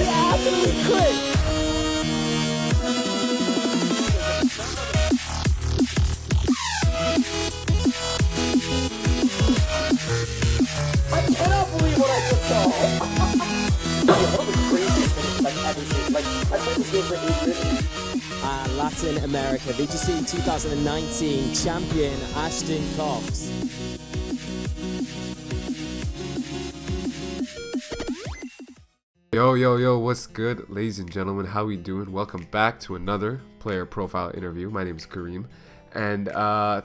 absolutely crazy. I cannot believe what I just saw. One of the craziest things I've ever seen. Like, I played this game for 8 years. Latin America, VGC 2019 champion Ashton Cox. Yo, what's good, ladies and gentlemen? How we doing? Welcome back to another player profile interview. My name is Kareem, and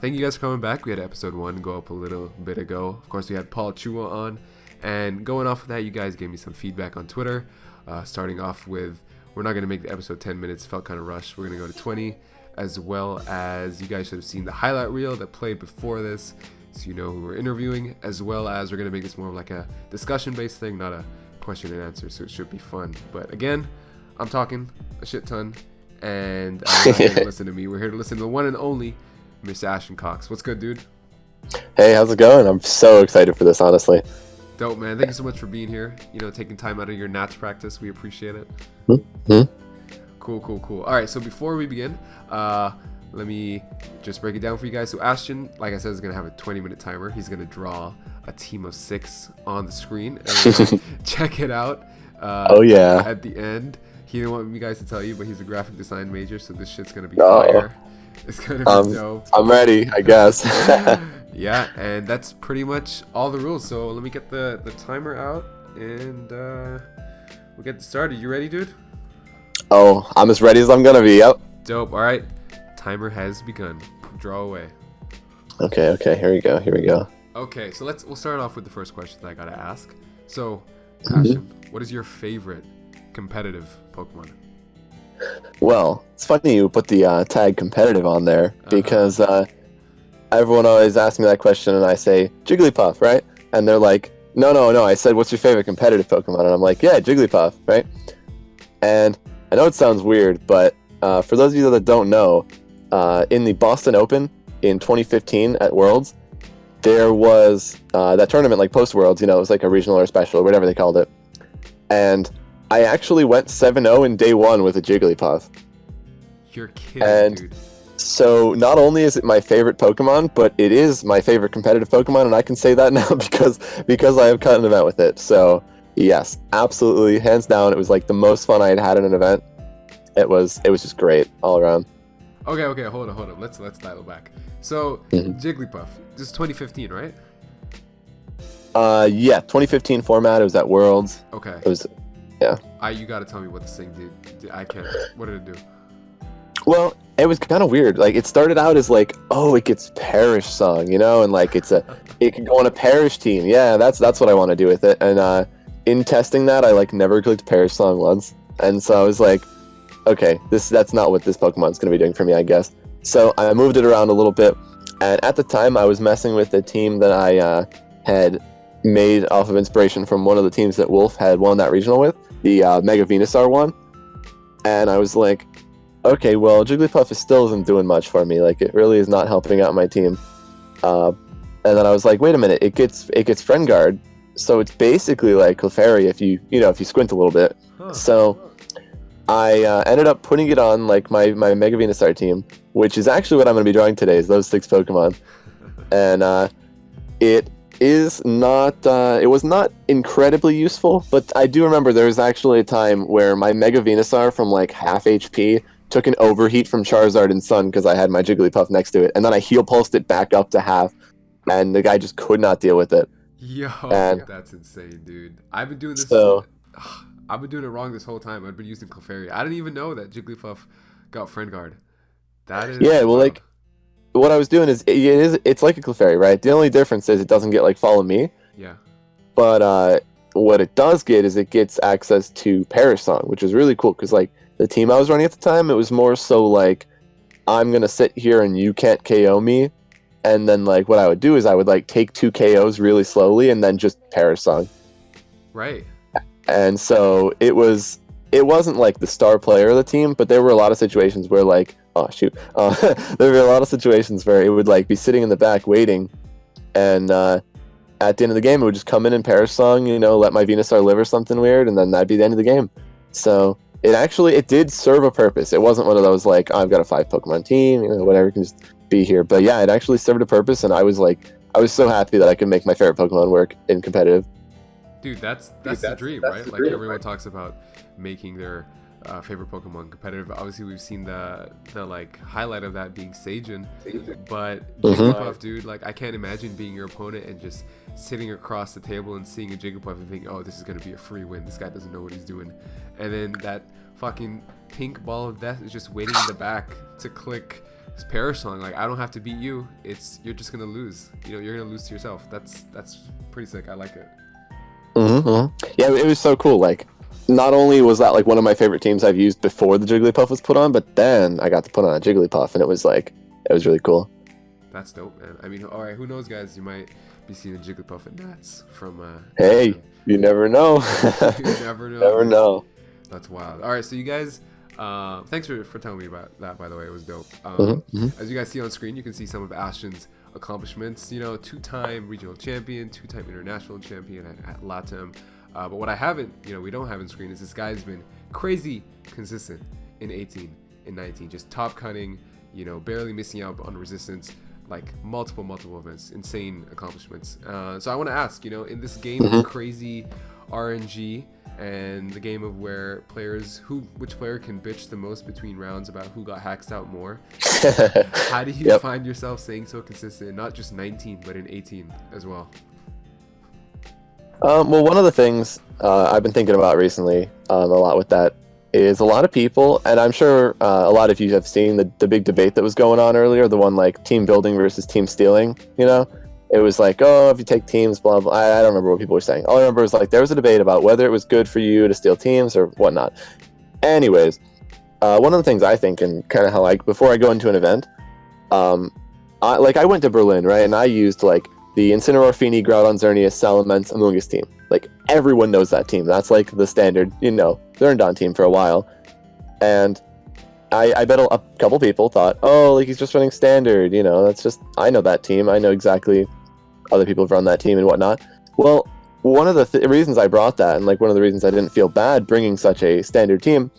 thank you guys for coming back. We had episode 1 go up a little bit ago. Of course, we had Paul Chua on, and going off of that, you guys gave me some feedback on Twitter. Starting off with, we're not going to make the episode 10 minutes, felt kind of rushed. We're going to go to 20, as well as you guys should have seen the highlight reel that played before this, so you know who we're interviewing, as well as we're going to make this more of like a discussion-based thing, not a question and answer, so it should be fun. But again, I'm talking a shit ton, and I'm not here to listen to me. We're here to listen to the one and only Mr. Ashton Cox. What's good, dude? Hey, how's it going? I'm so excited for this, honestly. Dope, man. Thank you so much for being here. You know, taking time out of your Nats practice. We appreciate it. Mm-hmm. Cool. All right, so before we begin, let me just break it down for you guys. So Ashton, like I said, is going to have a 20-minute timer. He's going to draw a team of 6 on the screen, and check it out. Oh, yeah. At the end. He didn't want me guys to tell you, but he's a graphic design major, so this shit's going to be fire. It's going to be dope. I'm ready, I guess. Yeah, and that's pretty much all the rules. So let me get the timer out, and we'll get started. You ready, dude? Oh, I'm as ready as I'm gonna be. Yep. Dope. All right, timer has begun. Draw away. Okay. Here we go. Okay, so we'll start off with the first question that I gotta ask. So, Ashton, what is your favorite competitive Pokemon? Well, it's funny you put the tag competitive on there, because everyone always asks me that question, and I say Jigglypuff, right? And they're like, no. I said, what's your favorite competitive Pokemon? And I'm like, yeah, Jigglypuff, right? And I know it sounds weird, but for those of you that don't know, in the Boston Open in 2015 at Worlds, there was that tournament, like post-Worlds, it was like a regional or special or whatever they called it. And I actually went 7-0 in day 1 with a Jigglypuff. You're kidding, and dude. So not only is it my favorite Pokemon, but it is my favorite competitive Pokemon, and I can say that now because I have cut an event with it. So yes, absolutely, hands down, it was like the most fun I had in an event. It was just great all around. Okay, hold on. Let's dial back. So Jigglypuff, this is 2015, right? Yeah, 2015 format. It was at Worlds. Okay. It was, yeah. You gotta tell me what this thing did. I can't. What did it do? Well, it was kind of weird. Like, it started out as like, oh, it gets Parish Song, and like it can go on a Parish team. Yeah, that's what I want to do with it. And in testing that, I like never clicked Parish Song once, and so I was like, okay, that's not what this Pokemon's gonna be doing for me, I guess. So I moved it around a little bit, and at the time I was messing with a team that I had made off of inspiration from one of the teams that Wolf had won that regional with, the Mega Venusaur one, and I was like, okay, well, Jigglypuff still isn't doing much for me. Like, it really is not helping out my team. And then I was like, wait a minute, it gets Friend Guard, so it's basically like Clefairy if you squint a little bit. Huh. So I ended up putting it on like my Mega Venusaur team, which is actually what I'm going to be drawing today, is those 6 Pokemon. And it was not incredibly useful, but I do remember there was actually a time where my Mega Venusaur from like half HP took an overheat from Charizard and Sun because I had my Jigglypuff next to it, and then I heal pulsed it back up to half, and the guy just could not deal with it. Yo, and that's insane, dude. I've been doing this. I've been doing it wrong this whole time. I've been using Clefairy. I didn't even know that Jigglypuff got Friend Guard. That is like what I was doing is it's like a Clefairy, right? The only difference is it doesn't get like Follow Me. Yeah. But what it does get is it gets access to Parish Song, which is really cool because like the team I was running at the time, it was more so like, I'm gonna sit here and you can't KO me, and then like what I would do is I would like take 2 KOs really slowly and then just Parish Song. Right. And so it wasn't like the star player of the team, but there were a lot of situations where like, there were a lot of situations where it would like be sitting in the back waiting, and at the end of the game it would just come in and Parish Song, let my Venusaur live or something weird, and then that'd be the end of the game. So it did serve a purpose. It wasn't one of those like, oh, I've got a 5 Pokemon team, whatever, can just be here. But yeah, it actually served a purpose, and I was so happy that I could make my favorite Pokemon work in competitive. Dude, that's the dream, right? Like everyone talks about making their favorite Pokemon competitive. Obviously, we've seen the like highlight of that being Sajin, but Jigglypuff, dude, like I can't imagine being your opponent and just sitting across the table and seeing a Jigglypuff and thinking, oh, this is gonna be a free win. This guy doesn't know what he's doing, and then that fucking pink ball of death is just waiting in the back to click his Perish Song. Like, I don't have to beat you. You're just gonna lose. You're gonna lose to yourself. That's pretty sick. I like it. Yeah, it was so cool. Like, not only was that like one of my favorite teams I've used before the Jigglypuff was put on, but then I got to put on a Jigglypuff, and it was really cool. That's dope, man. I mean, all right, who knows, guys? You might be seeing a Jigglypuff at Nats from. Hey, you never know. You never know. Never know. That's wild. All right, so you guys, thanks for telling me about that. By the way, it was dope. As you guys see on screen, you can see some of Ashton's accomplishments. 2-time regional champion, 2-time international champion at LATAM. But what I haven't, we don't have on screen is this guy's been crazy consistent in 18, in 19, just top cutting, barely missing out on resistance, like multiple events, insane accomplishments. So I want to ask, in this game of crazy RNG and the game of where which player can bitch the most between rounds about who got hacked out more, how do you find yourself staying so consistent in not just 19 but in 18 as well? Well, one of the things I've been thinking about recently a lot with that is a lot of people, and I'm sure a lot of you have seen the big debate that was going on earlier, the one like team building versus team stealing. It was like, oh, if you take teams, blah, blah. I don't remember what people were saying. All I remember is like there was a debate about whether it was good for you to steal teams or whatnot. Anyways, one of the things I think, and kind of how before I go into an event, I went to Berlin, right, and I used like the Incineroar, Feeny, Groudon, Xerneas, Salamence, Amoonguss team. Like, everyone knows that team. That's like the standard, learned on team for a while. And I bet a couple people thought, oh, like he's just running standard, that's just, I know that team. I know exactly other people have run that team and whatnot. Well, one of the reasons I brought that, and like one of the reasons I didn't feel bad bringing such a standard team,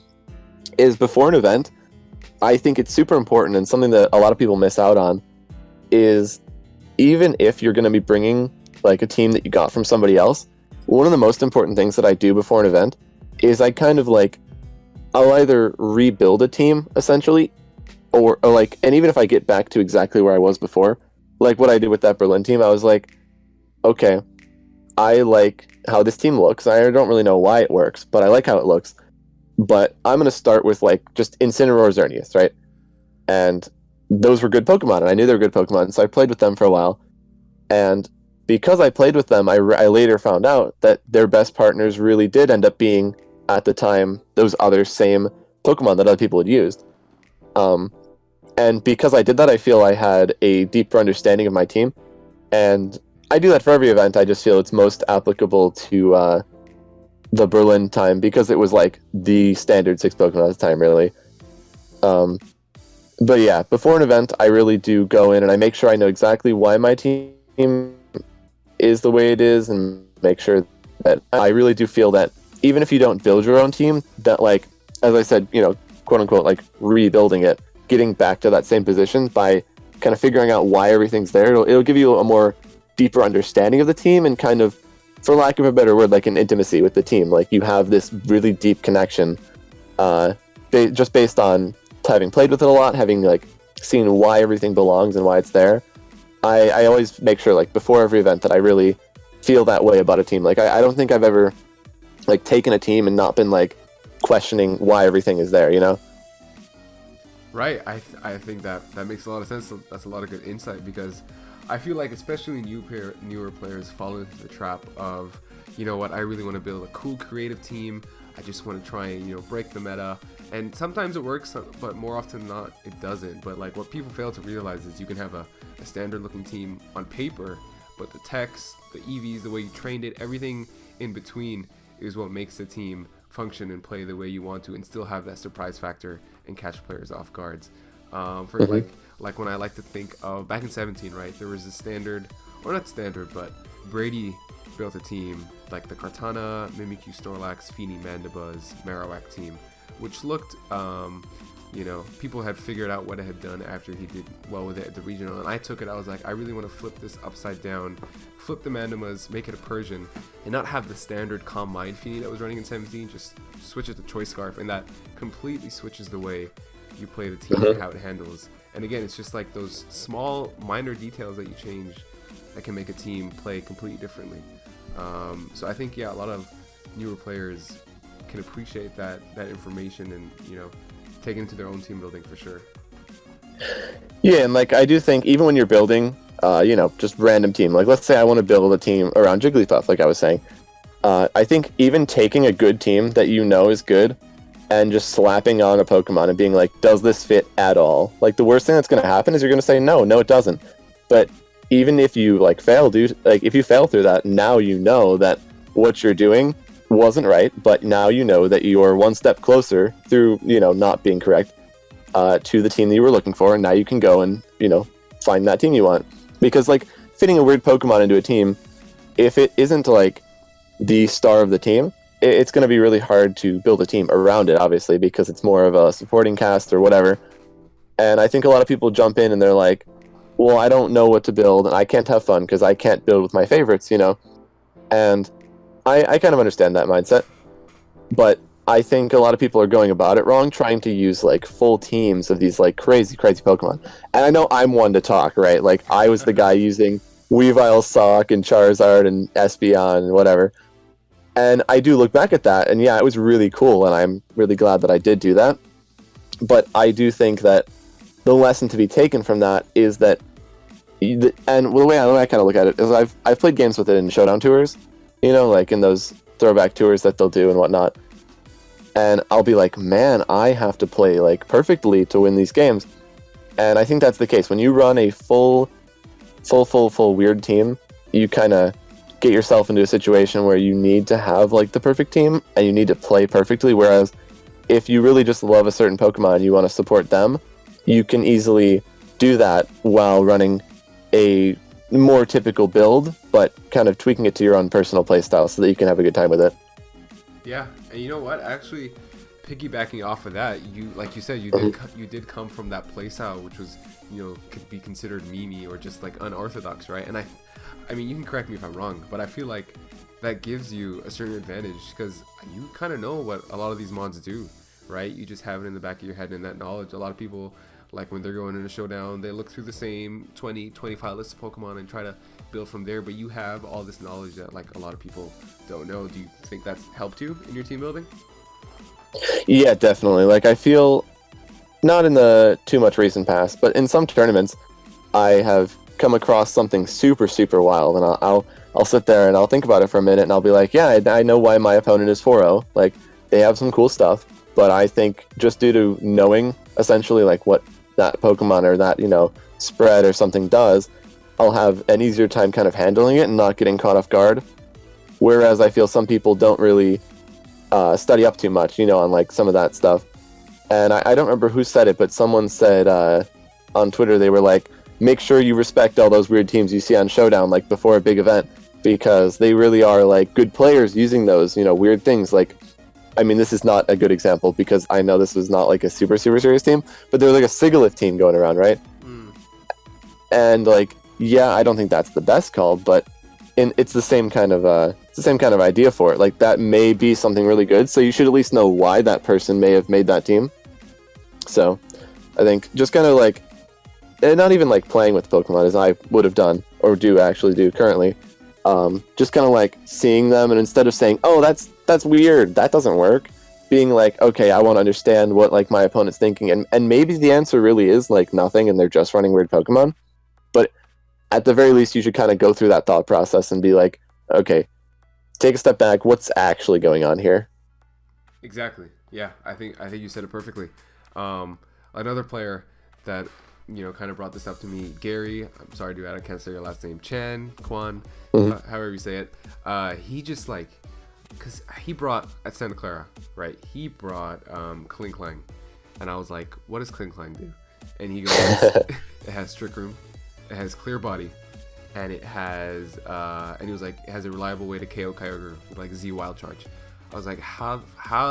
is before an event, I think it's super important, and something that a lot of people miss out on is, even if you're going to be bringing like a team that you got from somebody else, one of the most important things that I do before an event is I kind of like, I'll either rebuild a team essentially, or like, and even if I get back to exactly where I was before, like what I did with that Berlin team, I was like, okay, I like how this team looks. I don't really know why it works, but I like how it looks. But I'm going to start with like just Incineroar, Xerneas, right? And those were good Pokemon, and I knew they were good Pokemon, so I played with them for a while. And because I played with them, I later found out that their best partners really did end up being, at the time, those other same Pokemon that other people had used. And because I did that, I feel I had a deeper understanding of my team. And I do that for every event. I just feel it's most applicable to the Berlin time, because it was like the standard 6 Pokemon at the time, really. But yeah, before an event, I really do go in and I make sure I know exactly why my team is the way it is, and make sure that I really do feel that even if you don't build your own team, that, like, as I said, quote unquote, like rebuilding it, getting back to that same position by kind of figuring out why everything's there, it'll give you a more deeper understanding of the team, and kind of, for lack of a better word, like an intimacy with the team. Like, you have this really deep connection, just based on having played with it a lot, having like seen why everything belongs and why it's there. I always make sure, like, before every event, that I really feel that way about a team. Like, I don't think I've ever like taken a team and not been like questioning why everything is there, Right. I think that makes a lot of sense. That's a lot of good insight, because I feel like especially newer players fall into the trap of, I really want to build a cool creative team. I just want to try and break the meta, and sometimes it works, but more often than not it doesn't. But like, what people fail to realize is you can have a standard looking team on paper, but the text, the EVs, the way you trained it, everything in between is what makes the team function and play the way you want to, and still have that surprise factor and catch players off guards. Like when I like to think of back in 17, right? There was a standard, or not standard, but Brady built a team like the Kartana, Mimikyu, Snorlax, Feeny, Mandibuzz, Marowak team, which looked, people had figured out what it had done after he did well with it at the regional, and I took it. I was like, I really want to flip this upside down, flip the Mandibuzz, make it a Persian, and not have the standard Calm Mind Feeny that was running in 17, just switch it to Choice Scarf, and that completely switches the way you play the team and how it handles. And again, it's just like those small, minor details that you change that can make a team play completely differently. So I think, a lot of newer players can appreciate that information and, take it into their own team building for sure. Yeah, and like I do think even when you're building, just random team, like let's say I want to build a team around Jigglypuff, like I was saying, I think even taking a good team that is good and just slapping on a Pokemon and being like, does this fit at all? Like the worst thing that's going to happen is you're going to say, no, it doesn't. But even if you fail, if you fail through that, now you know that what you're doing wasn't right, but now you know that you're one step closer through, not being correct, to the team that you were looking for, and now you can go and, find that team you want. Because fitting a weird Pokemon into a team, if it isn't the star of the team, it's going to be really hard to build a team around it, obviously, because it's more of a supporting cast or whatever. And I think a lot of people jump in and they're like, well, I don't know what to build and I can't have fun because I can't build with my favorites, And I kind of understand that mindset. But I think a lot of people are going about it wrong, trying to use full teams of these crazy Pokemon. And I know I'm one to talk, right? I was the guy using Weavile, Sock, and Charizard and Espeon and whatever. And I do look back at that, and it was really cool, and I'm really glad that I did do that. But I do think that the lesson to be taken from that is that, and the way I kind of look at it is I've played games with it in Showdown tours, in those throwback tours that they'll do and whatnot. And I'll be like, man, I have to play perfectly to win these games. And I think that's the case. When you run a full weird team, you kind of get yourself into a situation where you need to have the perfect team and you need to play perfectly. Whereas if you really just love a certain Pokemon and you want to support them, you can easily do that while running a more typical build, but kind of tweaking it to your own personal playstyle so that you can have a good time with it. Yeah, and you know what? Actually, piggybacking off of that, like you said, you did come from that playstyle, which was, could be considered memey or just unorthodox, right? And I mean, you can correct me if I'm wrong, but I feel like that gives you a certain advantage because you kind of know what a lot of these mods do, right? You just have it in the back of your head and that knowledge. A lot of people, when they're going in a showdown, they look through the same 20, 25 lists of Pokemon and try to build from there, but you have all this knowledge that a lot of people don't know. Do you think that's helped you in your team building? Yeah, definitely. I feel, not in the too much recent past, but in some tournaments, I have come across something super, super wild, and I'll sit there and I'll think about it for a minute, and I'll be like, yeah, I know why my opponent is 4-0. They have some cool stuff, but I think just due to knowing essentially what that Pokemon or that spread or something does, I'll have an easier time kind of handling it and not getting caught off guard. Whereas I feel some people don't really study up too much, on some of that stuff. And I don't remember who said it, but someone said on Twitter, they were like, make sure you respect all those weird teams you see on Showdown, before a big event, because they really are good players using those, weird things. I mean, this is not a good example because I know this was not a super, super serious team, but there was a Sigilyph team going around, right? And I don't think that's the best call, but it's the same kind of idea for it. That may be something really good, so you should at least know why that person may have made that team. So I think just kind of and not even playing with Pokemon as I would have done or do currently, just kind of seeing them, and instead of saying, oh, that's weird, that doesn't work, being okay, I want to understand what my opponent's thinking, and maybe the answer really is nothing and they're just running weird Pokemon, but at the very least you should kind of go through that thought process and be okay, take a step back, what's actually going on here? Exactly. Yeah, I think you said it perfectly. Another player that kind of brought this up to me, Gary, I'm sorry dude, I can't say your last name, Kwan, however you say it, he just because he brought, at Santa Clara, right, he brought Kling Klang, and I was like, what does Kling Klang do? And he goes, it has Trick Room, it has Clear Body, and it has and he was like, it has a reliable way to KO Kyogre with like Z Wild Charge. I was like, how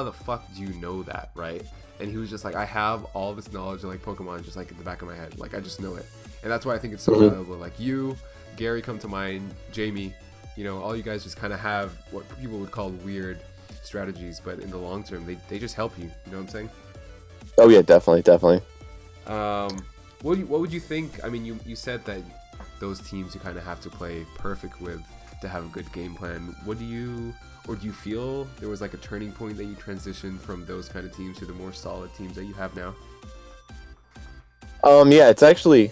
the fuck do you know that, right? And he was just like, I have all this knowledge of like Pokemon just like in the back of my head, like I just know it, and that's why I think it's so valuable. Like you, Gary, come to mind, Jamie, you know, all you guys just kind of have what people would call weird strategies, but in the long term, they just help you. You know what I'm saying? Oh yeah, definitely. What would you think? I mean, you said that those teams you kind of have to play perfect with to have a good game plan. Do you feel there was like a turning point that you transitioned from those kind of teams to the more solid teams that you have now? Yeah, it's actually,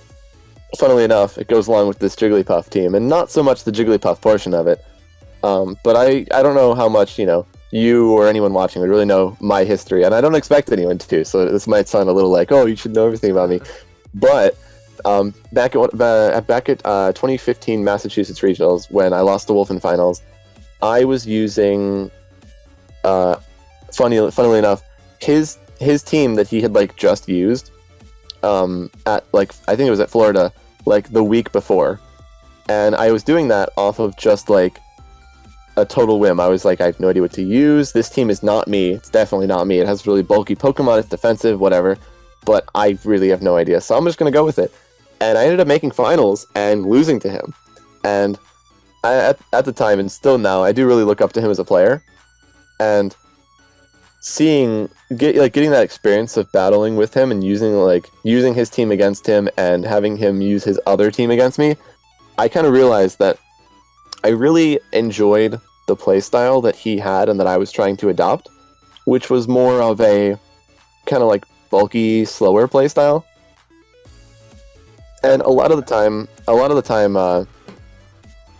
funnily enough, it goes along with this Jigglypuff team, and not so much the Jigglypuff portion of it. But I don't know how much, you know, you or anyone watching would really know my history, and I don't expect anyone to, so this might sound a little like, oh, you should know everything about me. But back at 2015 Massachusetts Regionals, when I lost to Wolf in finals, I was using, funnily enough, his team that he had like just used at like, I think it was at Florida, like the week before, and I was doing that off of just like a total whim. I was like, I have no idea what to use. This team is not me. It's definitely not me. It has really bulky Pokemon. It's defensive, whatever. But I really have no idea. So I'm just going to go with it. And I ended up making finals and losing to him. And at the time, and still now, I do really look up to him as a player. And getting that experience of battling with him and using his team against him and having him use his other team against me, I kind of realized that I really enjoyed the playstyle that he had and that I was trying to adopt, which was more of a kind of like bulky, slower playstyle. And a lot of the time,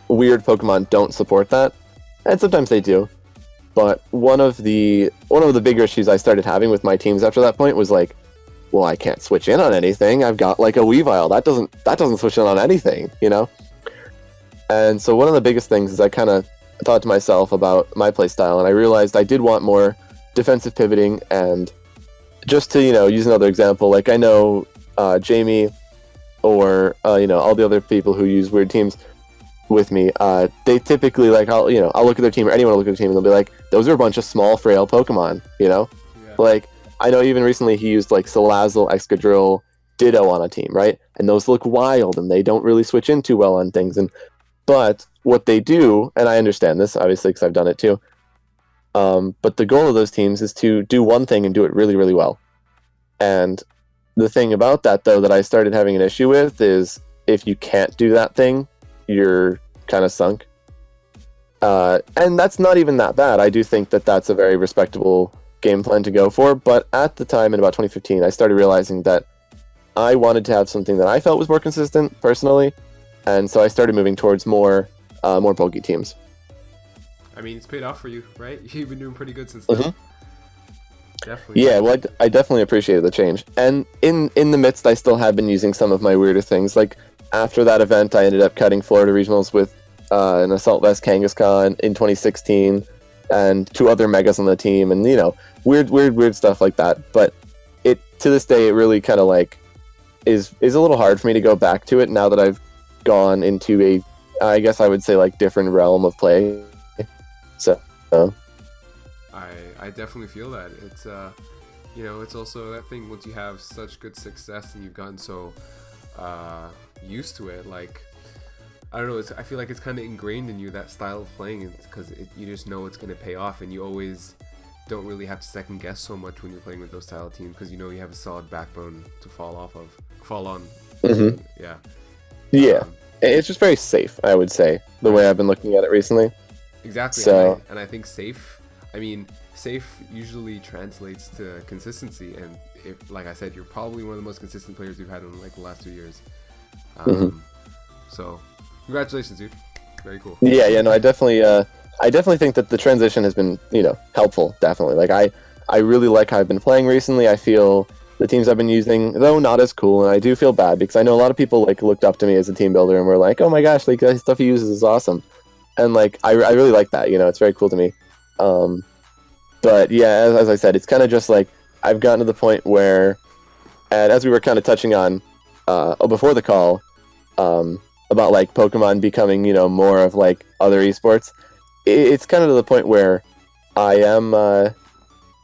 weird Pokemon don't support that, and sometimes they do. But one of the bigger issues I started having with my teams after that point was like, well, I can't switch in on anything. I've got like a Weavile that doesn't switch in on anything, you know. And so one of the biggest things is I kind of thought to myself about my playstyle, and I realized I did want more defensive pivoting. And just to, you know, use another example, like I know Jamie or you know, all the other people who use weird teams with me, they typically like I'll look at their team, or anyone will look at their team, and they'll be like, those are a bunch of small, frail Pokemon, you know. Yeah. Like I know even recently he used like Salazzle, Excadrill, Ditto on a team, right? And those look wild, and they don't really switch in too well on things. But what they do, and I understand this obviously because I've done it too, but the goal of those teams is to do one thing and do it really, really well. And the thing about that, though, that I started having an issue with is if you can't do that thing, you're kind of sunk. And that's not even that bad. I do think that that's a very respectable game plan to go for. But at the time, in about 2015, I started realizing that I wanted to have something that I felt was more consistent, personally. And so I started moving towards more bulky teams. I mean, it's paid off for you, right? You've been doing pretty good since then. Definitely. Yeah, well, I definitely appreciated the change. And in the midst, I still have been using some of my weirder things. Like, after that event, I ended up cutting Florida Regionals with an Assault Vest Kangaskhan in 2016, and 2 other Megas on the team, and, you know, weird stuff like that. But to this day, it really kind of, like, is a little hard for me to go back to it now that I've gone into a, I guess I would say, like, different realm of play. So I definitely feel that. It's you know, it's also that thing, once you have such good success and you've gotten so used to it, like, I don't know, I feel like it's kind of ingrained in you, that style of playing, because you just know it's going to pay off, and you always don't really have to second guess so much when you're playing with those style of teams, because you know you have a solid backbone to fall on. Mm-hmm. Yeah. It's just very safe, I would say, the way I've been looking at it recently. Exactly. So, and I think safe usually translates to consistency, and if, like I said, you're probably one of the most consistent players we've had in like the last 2 years. So congratulations, dude. Very cool. Yeah, no, I definitely think that the transition has been, you know, helpful, definitely. Like, I really like how I've been playing recently. I feel the teams I've been using, though not as cool, and I do feel bad because I know a lot of people like looked up to me as a team builder and were like, oh my gosh, like, the stuff he uses is awesome. And like, I really like that, you know, it's very cool to me. But yeah, as I said, it's kind of just like, I've gotten to the point where, and as we were kind of touching on before the call, about like Pokemon becoming, you know, more of like other esports, it's kind of to the point where I am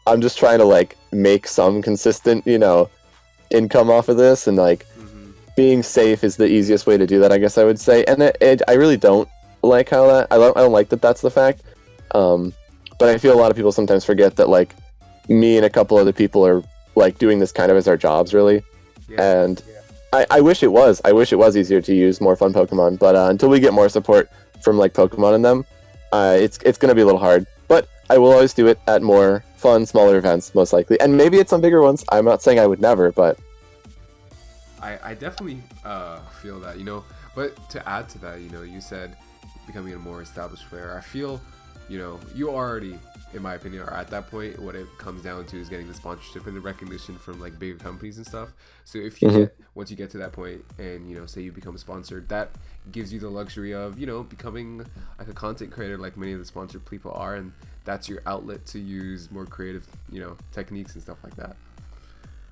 I'm just trying to like make some consistent, you know, income off of this, and like being safe is the easiest way to do that, I guess I would say. And I really don't like how that I don't like that that's the fact. But I feel a lot of people sometimes forget that like me and a couple other people are like doing this kind of as our jobs, really. Yeah. And I wish it was. I wish it was easier to use more fun Pokemon, but until we get more support from like Pokemon in them, it's going to be a little hard. But I will always do it at more fun, smaller events, most likely, and maybe it's some bigger ones. I'm not saying I would never, but I definitely feel that, you know. But to add to that, you know, you said becoming a more established player. I feel, you know, you already, in my opinion, are at that point. What it comes down to is getting the sponsorship and the recognition from like bigger companies and stuff. So if you get, once you get to that point and, you know, say you become sponsored, that gives you the luxury of, you know, becoming like a content creator like many of the sponsored people are, and that's your outlet to use more creative, you know, techniques and stuff like that.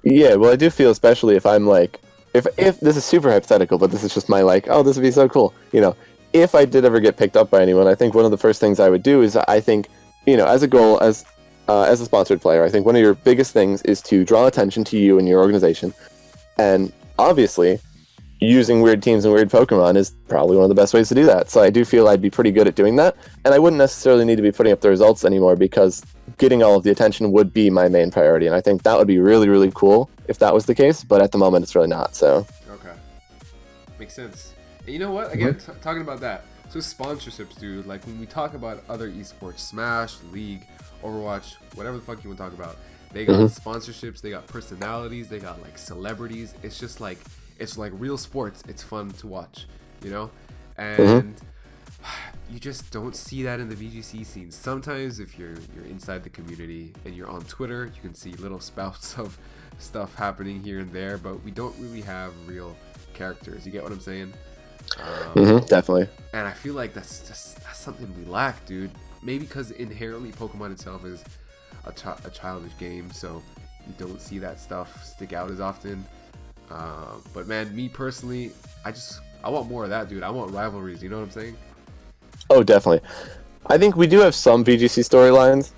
yeah, well, I do feel, especially if I'm like, if this is super hypothetical, but this is just my like, oh, this would be so cool, you know, if I did ever get picked up by anyone, I think one of the first things I would do is, I think, you know, as a goal, as a sponsored player, I think one of your biggest things is to draw attention to you and your organization. And obviously, using weird teams and weird Pokemon is probably one of the best ways to do that. So I do feel I'd be pretty good at doing that. And I wouldn't necessarily need to be putting up the results anymore, because getting all of the attention would be my main priority. And I think that would be really, really cool if that was the case. But at the moment, it's really not. So Okay, makes sense. And you know what? Again, talking about that. So sponsorships, dude. Like when we talk about other esports, Smash, League, Overwatch, whatever the fuck you want to talk about, they got sponsorships, they got personalities, they got like celebrities. It's just like, it's like real sports. It's fun to watch, you know? And you just don't see that in the VGC scene. Sometimes if you're inside the community and you're on Twitter, you can see little spouts of stuff happening here and there, but we don't really have real characters. You get what I'm saying? definitely. And I feel like that's something we lack, dude. Maybe because inherently Pokemon itself is a childish game, so you don't see that stuff stick out as often. But man, me personally, I want more of that, dude. I want rivalries. You know what I'm saying? Oh, definitely. I think we do have some VGC storylines.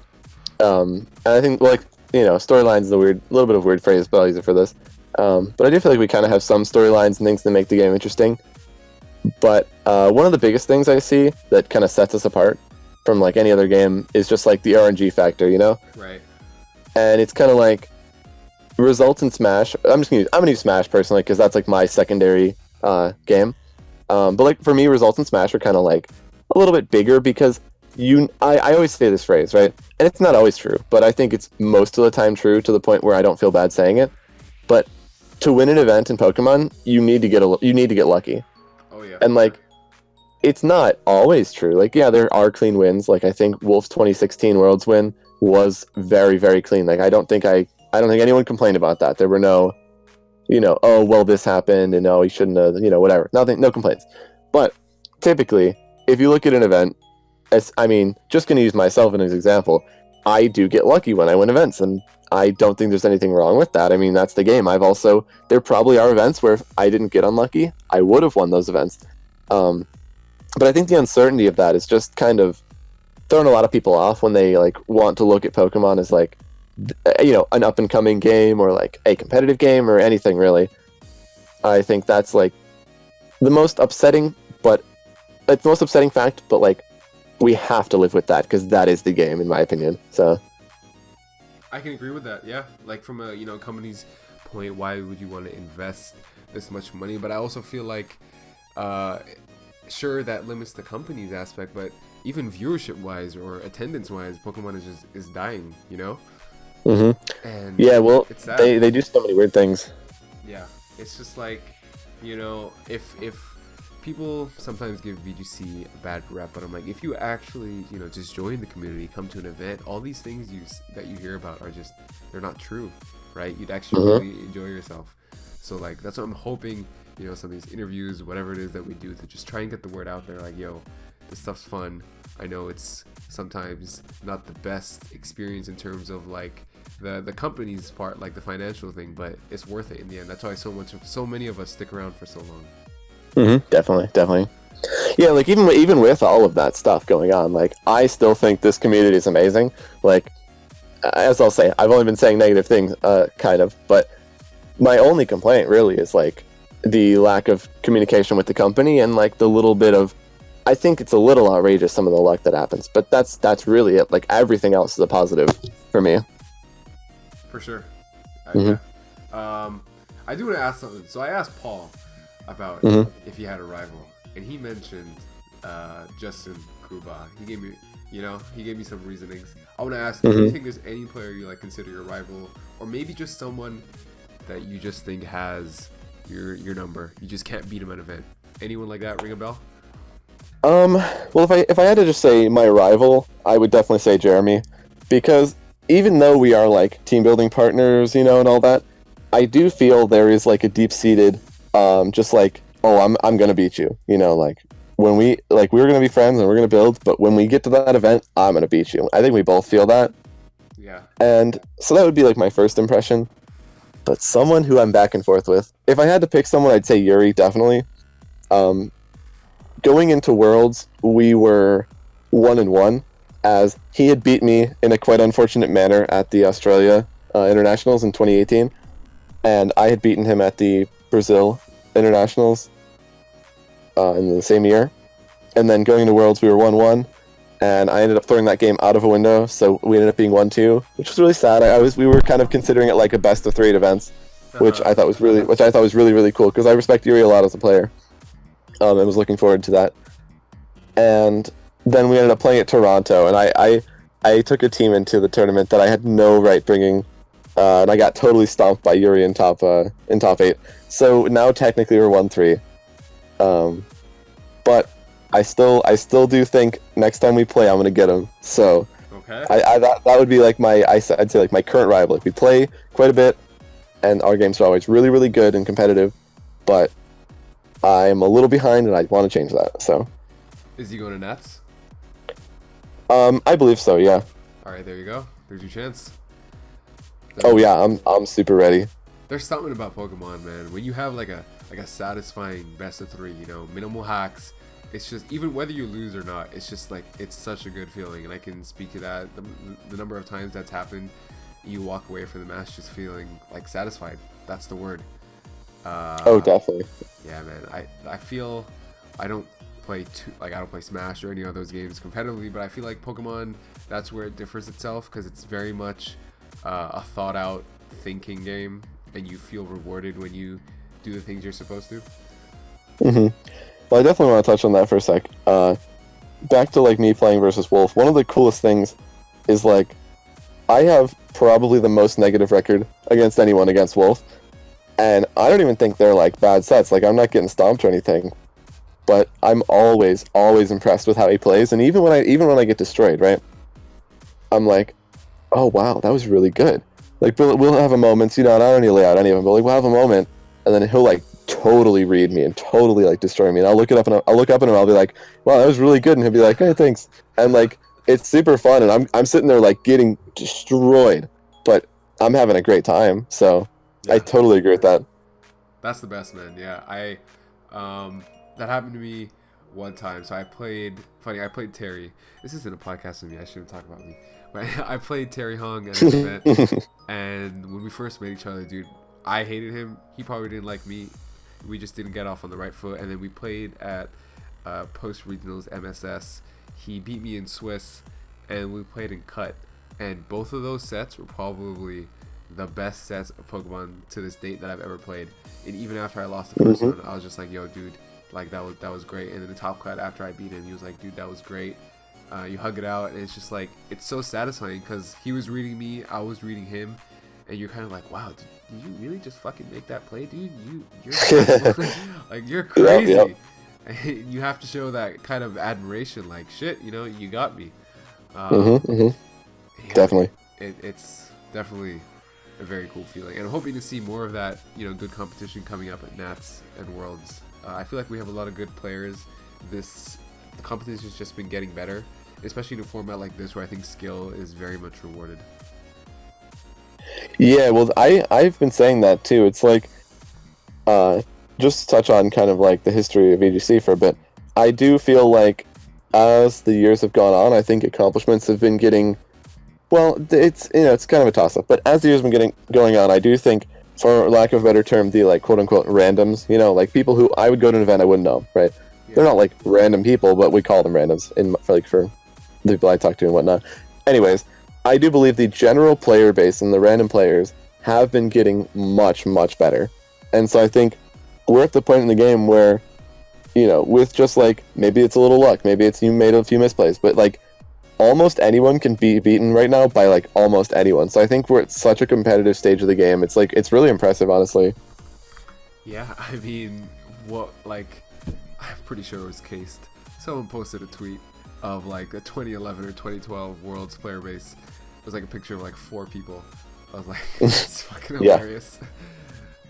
And I think, like, you know, storylines is a little bit of a weird phrase, but I'll use it for this. But I do feel like we kind of have some storylines and things that make the game interesting. But one of the biggest things I see that kind of sets us apart from like any other game is just like the RNG factor, you know? Right. And it's kind of like results in Smash. I'm gonna use Smash personally because that's like my secondary game. But like for me, results in Smash are kind of like a little bit bigger because I always say this phrase, right? And it's not always true, but I think it's most of the time true to the point where I don't feel bad saying it. But to win an event in Pokemon, you need to get lucky. Oh yeah. And like, it's not always true. Like, yeah, there are clean wins. Like, I think Wolf's 2016 Worlds win was very, very clean. Like, I don't think anyone complained about that. There were no, you know, oh well, this happened, and no, he shouldn't have, you know, whatever. Nothing, no complaints. But typically, if you look at an event, just going to use myself as an example, I do get lucky when I win events, and I don't think there's anything wrong with that. I mean, that's the game. There probably are events where if I didn't get unlucky, I would have won those events. But I think the uncertainty of that is just kind of throwing a lot of people off when they like want to look at Pokemon as like, you know, an up and coming game or like a competitive game or anything really. I think that's like the most upsetting, but it's the most upsetting fact, but like we have to live with that because that is the game in my opinion. So I can agree with that. Yeah, like from a, you know, company's point, why would you want to invest this much money? But I also feel like sure, that limits the company's aspect, but even viewership wise or attendance wise, Pokemon is dying, you know? And yeah, well, it's sad. they do so many weird things. Yeah, it's just like, you know, if people sometimes give VGC a bad rep, but I'm like, if you actually, you know, just join the community, come to an event, all these things that you hear about are just, they're not true, right? You'd actually really enjoy yourself. So like, that's what I'm hoping, you know, some of these interviews, whatever it is that we do, to just try and get the word out there, like, yo, this stuff's fun. I know it's sometimes not the best experience in terms of like the company's part, like the financial thing, but it's worth it in the end. That's why so many of us stick around for so long. Definitely. Yeah, like even with all of that stuff going on, like I still think this community is amazing. Like, as I'll say, I've only been saying negative things, kind of, but my only complaint really is like the lack of communication with the company and like the little bit of, I think it's a little outrageous some of the luck that happens, but that's really it. Like everything else is a positive for me. For sure. Mhm. Yeah. I do want to ask something. So I asked Paul about if he had a rival, and he mentioned Justin Kuba. He gave me some reasonings. I want to ask you, do you think there's any player you like consider your rival, or maybe just someone that you just think has your number? You just can't beat him at an event. Anyone like that ring a bell? Well, if I had to just say my rival, I would definitely say Jeremy, because even though we are like team building partners, and all that, I do feel there is like a deep seated, just like, oh, I'm gonna beat you, like when we're gonna be friends and we're gonna build, but when we get to that event, I'm gonna beat you. I think we both feel that, Yeah. and so that would be like my first impression. But someone who I'm back and forth with, if I had to pick someone, I'd say Yuri, definitely. Going into Worlds, we were 1-1, as he had beat me in a quite unfortunate manner at the Australia Internationals in 2018, and I had beaten him at the Brazil Internationals in the same year. And then going into Worlds, we were 1-1, and I ended up throwing that game out of a window, so we ended up being 1-2, which was really sad. We were kind of considering it like a best of 3 at events, which I thought was really really cool, because I respect Yuri a lot as a player. And was looking forward to that. And then we ended up playing at Toronto, and I took a team into the tournament that I had no right bringing, and I got totally stomped by Yuri in top 8. So now technically we're 1-3. But I still do think next time we play, I'm gonna get him. So Okay. that would be like I'd say like my current rival. Like we play quite a bit, and our games are always really really good and competitive, but I'm a little behind, and I want to change that. So, Is he going to Nats? I believe so. Yeah. All right, there you go. There's your chance. Oh yeah, I'm super ready. There's something about Pokemon, man. When you have like a satisfying best of 3, minimal hacks. It's just, even whether you lose or not, it's just like, it's such a good feeling, and I can speak to that. The number of times that's happened, you walk away from the match just feeling like satisfied. That's the word. Oh, definitely. Yeah, man. I feel I don't play I don't play Smash or any of those games competitively, but I feel like Pokemon, that's where it differs itself, because it's very much a thought out thinking game, and you feel rewarded when you do the things you're supposed to. Well, I definitely want to touch on that for a sec. Back to like me playing versus Wolf. One of the coolest things is like I have probably the most negative record against anyone against Wolf. And I don't even think they're like bad sets. Like I'm not getting stomped or anything, but I'm always impressed with how he plays. And even when I get destroyed, right? I'm like, oh wow, that was really good. Like we'll have a moment, and I don't need to lay out any of them, but like we'll have a moment, and then he'll like totally read me and totally like destroy me. And I'll look up and I'll be like, wow, that was really good. And he'll be like, hey, thanks. And like it's super fun, and I'm sitting there like getting destroyed, but I'm having a great time. So. Yeah. I totally agree with that. That's the best, man. Yeah, that happened to me one time. So I played Terry. This isn't a podcast with me. I shouldn't talk about me. But I played Terry Hong at an event, and when we first met each other, dude, I hated him. He probably didn't like me. We just didn't get off on the right foot. And then we played at post regionals MSS. He beat me in Swiss, and we played in cut. And both of those sets were probably the best sets of Pokemon to this date that I've ever played. And even after I lost the first one, I was just like, yo, dude, like that was great. And then the top cut after I beat him, he was like, dude, that was great. You hug it out, and it's just like, it's so satisfying, because he was reading me, I was reading him, and you're kind of like, wow, did you really just fucking make that play, dude? You're like, you're crazy. Yep. You have to show that kind of admiration, like, shit, you got me. Yeah, definitely. It's definitely a very cool feeling, and I'm hoping to see more of that, good competition coming up at Nats and Worlds. I feel like we have a lot of good players. The competition's just been getting better, especially in a format like this, where I think skill is very much rewarded. Yeah, well, I've been saying that too. It's like just to touch on kind of like the history of VGC for a bit, I do feel like as the years have gone on, I think accomplishments have been getting, well, it's it's kind of a toss up, but as the years have been going on, I do think, for lack of a better term, the like quote unquote randoms, like people who I would go to an event I wouldn't know, right? Yeah. They're not like random people, but we call them randoms for the people I talk to and whatnot. Anyways, I do believe the general player base and the random players have been getting much, much better. And so I think we're at the point in the game where, with just like, maybe it's a little luck, maybe it's you made a few misplays, but like almost anyone can be beaten right now by like almost anyone. So I think we're at such a competitive stage of the game. It's like, it's really impressive, honestly. Yeah, I mean, I'm pretty sure it was cased. Someone posted a tweet of like a 2011 or 2012 World's player base. It was like a picture of like 4 people. I was like, it's fucking hilarious.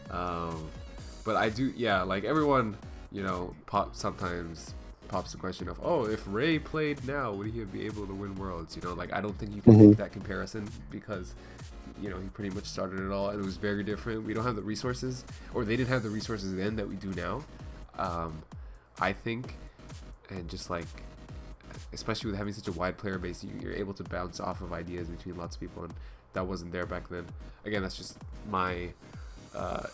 But I do, yeah, like everyone, sometimes pops the question of, oh, if Ray played now, would he be able to win Worlds? Like, I don't think you can make that comparison because, he pretty much started it all and it was very different. We don't have the resources, or they didn't have the resources then that we do now. I think, and just like, especially with having such a wide player base, you're able to bounce off of ideas between lots of people, and that wasn't there back then. Again, that's just my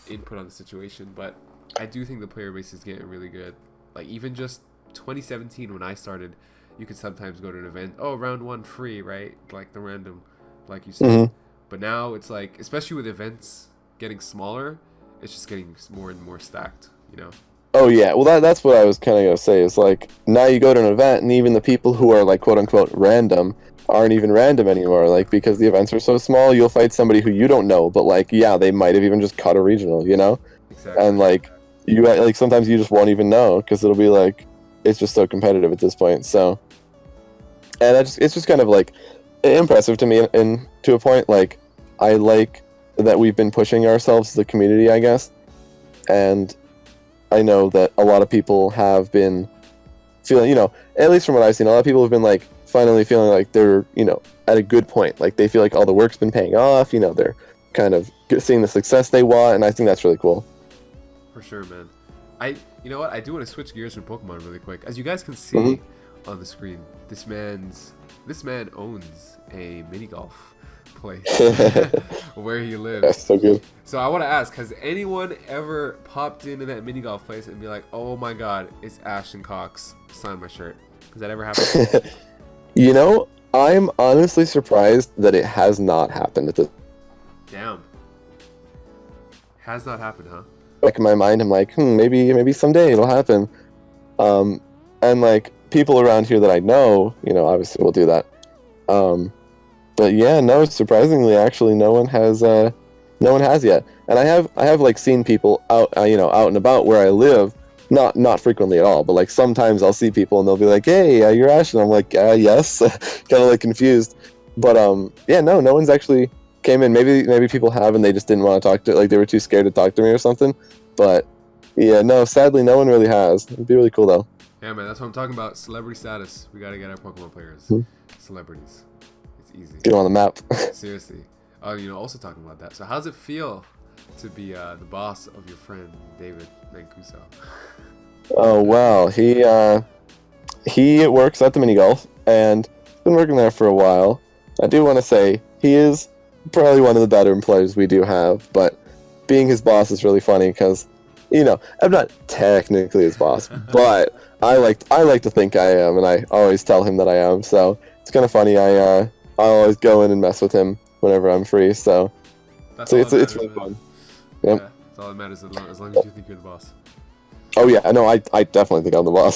input on the situation, but I do think the player base is getting really good. Like, even just 2017 when I started, you could sometimes go to an event, oh, round 1 free, right? Like the random, like you said. But now it's like, especially with events getting smaller, it's just getting more and more stacked, Oh yeah, well that's what I was kind of gonna say. Is like, now you go to an event and even the people who are like quote unquote random aren't even random anymore. Like, because the events are so small, you'll fight somebody who you don't know, but like, yeah, they might have even just cut a regional, Exactly. And like, you like sometimes you just won't even know because it'll be like, it's just so competitive at this point. So, and it's just kind of like impressive to me, and to a point. Like, I like that we've been pushing ourselves as a community, I guess, and I know that a lot of people have been feeling, at least from what I've seen, a lot of people have been like finally feeling like they're, at a good point. Like, they feel like all the work's been paying off, they're kind of seeing the success they want, and I think that's really cool. For sure, man. You know what? I do want to switch gears from Pokemon really quick. As you guys can see on the screen, this man owns a mini golf place where he lives. That's so good. So I want to ask, has anyone ever popped into that mini golf place and be like, oh my god, it's Ashton Cox, sign my shirt? Has that ever happened? I'm honestly surprised that it has not happened at this. Damn. Has not happened, huh? Like, in my mind, I'm like, maybe someday it'll happen. And like, people around here that I know, obviously will do that. But yeah, no, surprisingly, actually, no one has yet. And I have like seen people out and about where I live, not frequently at all, but like sometimes I'll see people and they'll be like, hey, you're Ashton. I'm like, yes, kind of like confused. But yeah, no one's actually came in. Maybe people have and they just didn't want to talk to, like, they were too scared to talk to me or something. But yeah, no, sadly, no one really has. It'd be really cool though. Yeah, man, that's what I'm talking about. Celebrity status. We gotta get our Pokemon players. Celebrities. It's easy. Get on the map. Seriously. Also talking about that. So how's it feel to be the boss of your friend David Mancuso? Oh wow, he works at the mini golf and been working there for a while. I do want to say he is probably one of the better employees we do have, but being his boss is really funny because, I'm not technically his boss, but I like to think I am, and I always tell him that I am. So it's kind of funny. I always go in and mess with him whenever I'm free. So it's really fun. Yep. Yeah, that's all that matters as long as you think you're the boss. Oh yeah, no, I definitely think I'm the boss.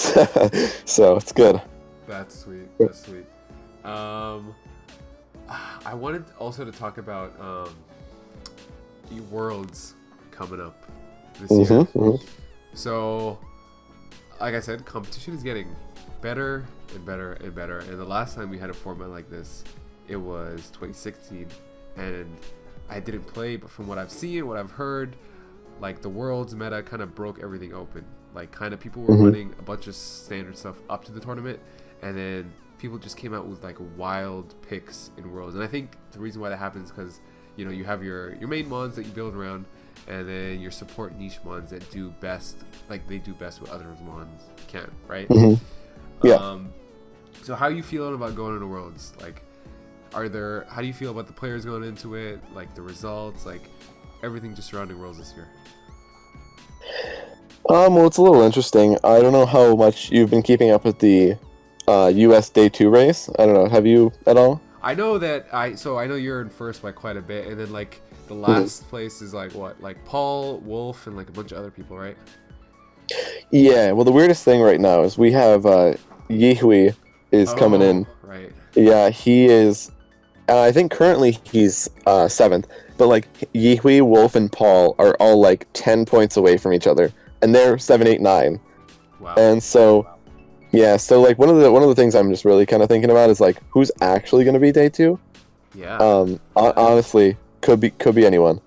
So it's good. That's sweet. That's sweet. I wanted also to talk about Worlds coming up this year. So, like I said, competition is getting better and better and better. And the last time we had a format like this, it was 2016, and I didn't play, but from what I've seen, what I've heard, like, the Worlds meta kind of broke everything open. Like, kind of people were running a bunch of standard stuff up to the tournament, and then people just came out with like wild picks in Worlds. And I think the reason why that happens is because, you have your main mons that you build around, and then your support niche ones that do best, like they do best what other ones can't, right? Yeah. So how are you feeling about going into Worlds? Like, how do you feel about the players going into it, like the results, like everything just surrounding Worlds this year? Well, it's a little interesting. I don't know how much you've been keeping up with the US Day 2 race. I don't know. Have you at all? I know that I know you're in first by quite a bit, and then like the last place is like what, like Paul, Wolf, and like a bunch of other people, right? Yeah. Well, the weirdest thing right now is we have Yihui is coming in. Right. Yeah, he is. I think currently he's 7th, but like Yihui, Wolf, and Paul are all like 10 points away from each other, and they're 7, 8, 9. Wow. And so. Yeah, so like one of the things I'm just really kind of thinking about is like who's actually going to be Day 2. Yeah. Honestly, could be anyone.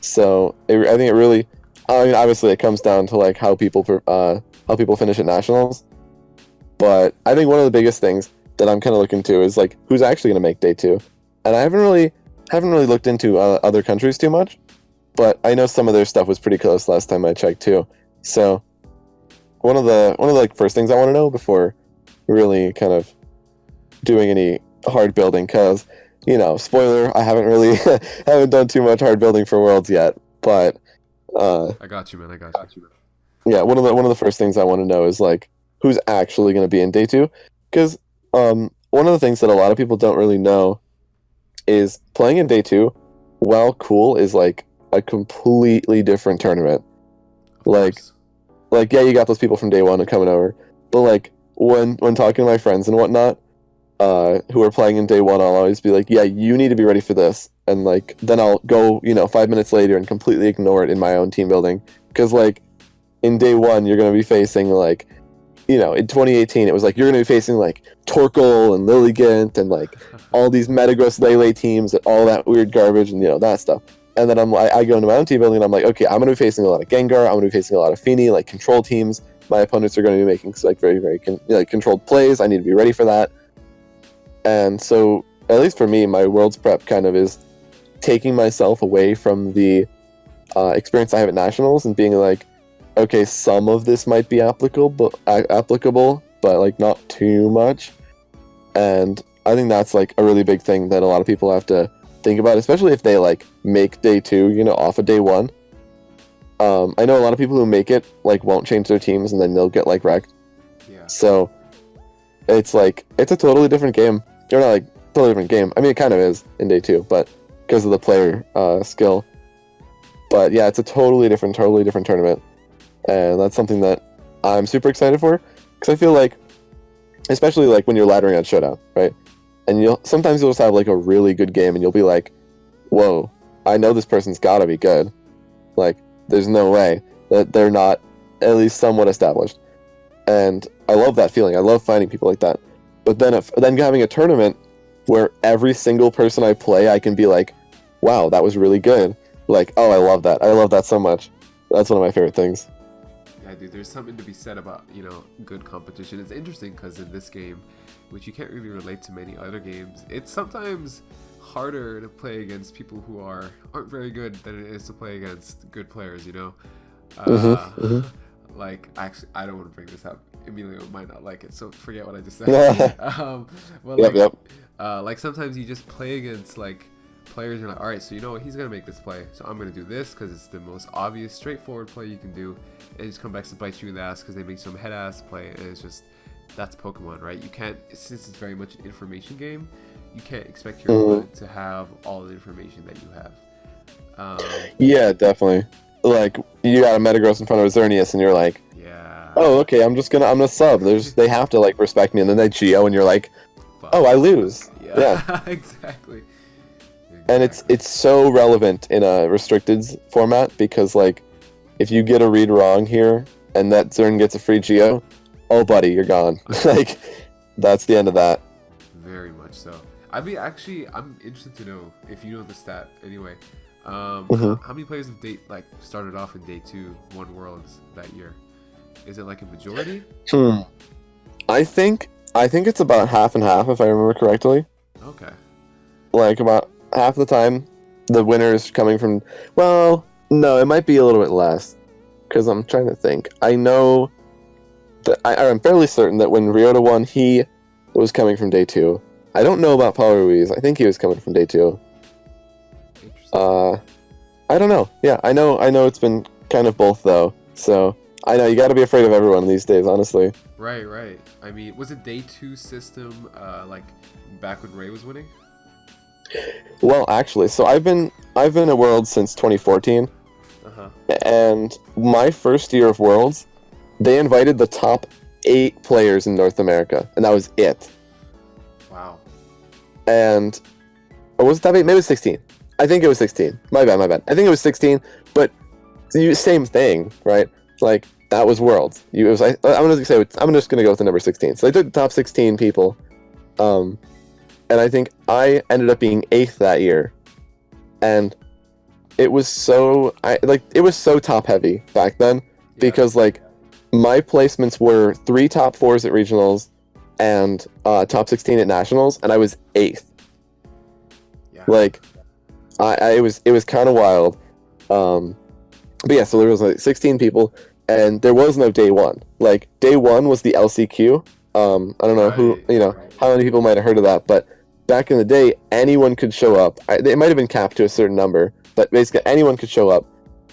So I think it really, I mean, obviously it comes down to like how people finish at nationals. But I think one of the biggest things that I'm kind of looking to is like who's actually going to make Day 2. And I haven't really looked into other countries too much, but I know some of their stuff was pretty close last time I checked too. So. One of the like first things I want to know before really kind of doing any hard building, because spoiler, I haven't really haven't done too much hard building for Worlds yet, but I got you, man. I got you. Yeah, one of the first things I want to know is like who's actually going to be in Day 2, because one of the things that a lot of people don't really know is playing in Day 2, while cool, is like a completely different tournament. Like, yeah, you got those people from Day 1 and coming over, but like when talking to my friends and whatnot, who are playing in Day 1, I'll always be like, yeah, you need to be ready for this, and like then I'll go 5 minutes later and completely ignore it in my own team building, because like in Day 1 you're gonna be facing like in 2018 it was like you're gonna be facing like Torkoal and Lilligant and like all these Metagross Lele teams and all that weird garbage and that stuff. And then I go into my own team building and I'm like, okay, I'm going to be facing a lot of Gengar. I'm going to be facing a lot of Feeny, like control teams. My opponents are going to be making like very, very controlled plays. I need to be ready for that. And so, at least for me, my Worlds prep kind of is taking myself away from the experience I have at Nationals and being like, okay, some of this might be applicable, but like not too much. And I think that's like a really big thing that a lot of people have to think about, especially if they like make Day 2 off of Day 1. I know a lot of people who make it like won't change their teams and then they'll get like wrecked. Yeah. So it's like it's a totally different game. Or not like totally different game. I mean, it kind of is in Day 2, but because of the player skill. But yeah, it's a totally different tournament, and that's something that I'm super excited for, because I feel like, especially like when you're laddering at Showdown, right? And sometimes you'll just have like a really good game and you'll be like, whoa, I know this person's gotta be good. Like, there's no way that they're not at least somewhat established. And I love that feeling. I love finding people like that. But then having a tournament where every single person I play, I can be like, wow, that was really good. Like, oh, I love that. I love that so much. That's one of my favorite things. Yeah, dude, there's something to be said about, good competition. It's interesting because in this game, which you can't really relate to many other games, it's sometimes harder to play against people who aren't very good than it is to play against good players, Like, actually, I don't want to bring this up. Emilio might not like it, so forget what I just said. Like sometimes you just play against like players, you're like, all right, so he's gonna make this play, so I'm gonna do this because it's the most obvious, straightforward play you can do, and just come back to bite you in the ass because they make some head ass play, and it's just, that's Pokemon, right? You can't, since it's very much an information game, you can't expect your opponent to have all the information that you have. Yeah, definitely. Like, you got a Metagross in front of a Xerneas and you're like, yeah, oh, okay, I'm gonna sub. They have to like respect me, and then they Geo and you're like, oh, I lose. Yeah. Exactly. And it's so relevant in a restricted format, because like if you get a read wrong here and that Zern gets a free Geo, oh buddy, you're gone. Like, that's the end of that. Very much so. I'm interested to know if you know the stat anyway. How many players have started off in Day 2 won Worlds that year? Is it like a majority? I think it's about half and half, if I remember correctly. Okay. Like about half the time, the winner is coming from. Well, No, it might be a little bit less. Because I'm trying to think. I know that I'm fairly certain that when Ryota won, he was coming from day 2. I don't know about Paulo Ruiz. I think he was coming from day 2. Interesting. I don't know. Yeah, I know it's been kind of both though. So I know you got to be afraid of everyone these days, honestly. Right. I mean, was it day 2 system like back when Ray was winning? Well, actually, so I've been at Worlds since 2014, and my first year of Worlds, they invited the top 8 players in North America, and that was it. Wow. And or was it top 8? Maybe it was 16. I think it was 16. My bad. I think it was 16, but same thing, right? Like that was Worlds. I'm just gonna go with the number 16. So they took the top 16 people, and I think I ended up being 8th that year, and it was so top heavy back then because like my placements were 3 top 4s at regionals and top 16 at nationals, and I was 8th. Yeah. Like, it was kind of wild. But yeah, so there was like 16 people, and there was no day 1. Like day 1 was the LCQ. I don't know how many people might have heard of that, but back in the day, anyone could show up. It might have been capped to a certain number, but basically anyone could show up,